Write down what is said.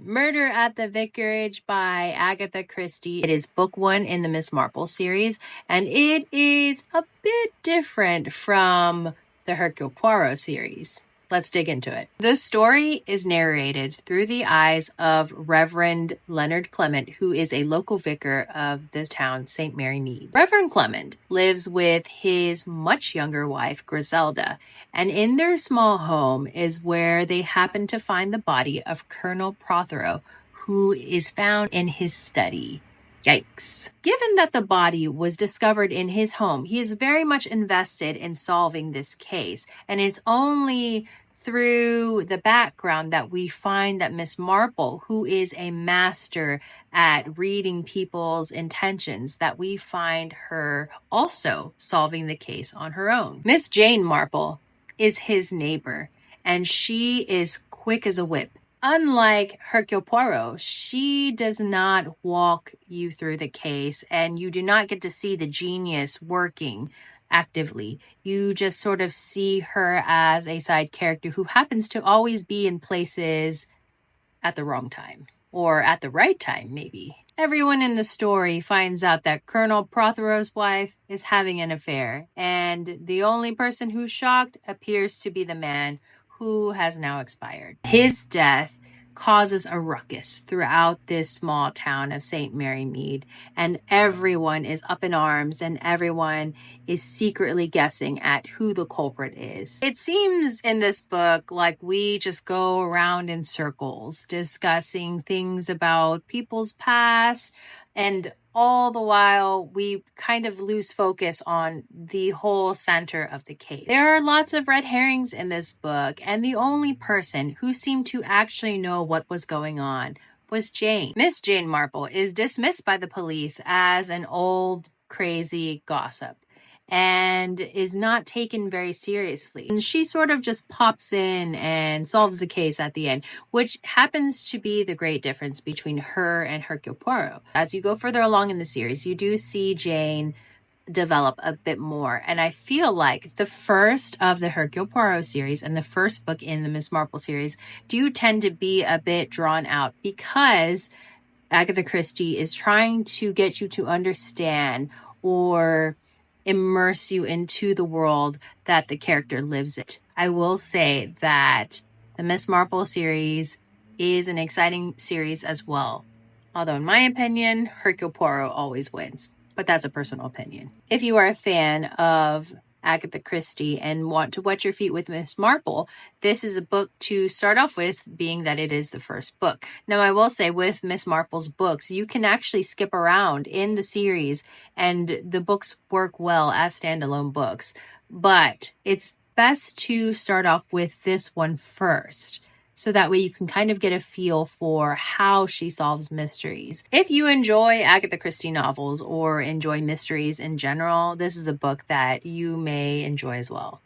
Murder at the Vicarage by Agatha Christie. It is book 1 in the Miss Marple series, and it is a bit different from the Hercule Poirot series. Let's dig into it. The story is narrated through the eyes of Reverend Leonard Clement, who is a local vicar of the town St. Mary Mead. Reverend Clement lives with his much younger wife, Griselda, and in their small home is where they happen to find the body of Colonel Protheroe, who is found in his study. Yikes. Given that the body was discovered in his home, he is very much invested in solving this case, and it's only through the background that we find that Miss Marple, who is a master at reading people's intentions, that we find her also solving the case on her own. Miss Jane Marple is his neighbor, and she is quick as a whip. Unlike Hercule Poirot, she does not walk you through the case, and you do not get to see the genius working actively. You just sort of see her as a side character who happens to always be in places at the wrong time, or at the right time, maybe. Everyone in the story finds out that Colonel Protheroe's wife is having an affair, and the only person who's shocked appears to be the man who has now expired. His death causes a ruckus throughout this small town of St. Mary Mead, and everyone is up in arms and everyone is secretly guessing at who the culprit is. It seems in this book like we just go around in circles discussing things about people's past, and all the while we kind of lose focus on the whole center of the case. There are lots of red herrings in this book, and the only person who seemed to actually know what was going on was Jane. Miss Jane Marple is dismissed by the police as an old, crazy gossip and is not taken very seriously. And she sort of just pops in and solves the case at the end, which happens to be the great difference between her and Hercule Poirot. As you go further along in the series, you do see Jane develop a bit more. And I feel like the first of the Hercule Poirot series and the first book in the Miss Marple series do tend to be a bit drawn out, because Agatha Christie is trying to get you to understand or immerse you into the world that the character lives in. I will say that the Miss Marple series is an exciting series as well. Although in my opinion, Hercule Poirot always wins. But that's a personal opinion. If you are a fan of Agatha Christie and want to wet your feet with Miss Marple, this is a book to start off with, being that it is the first book. Now, I will say with Miss Marple's books, you can actually skip around in the series and the books work well as standalone books. But it's best to start off with this one first, so that way you can kind of get a feel for how she solves mysteries. If you enjoy Agatha Christie novels or enjoy mysteries in general, this is a book that you may enjoy as well.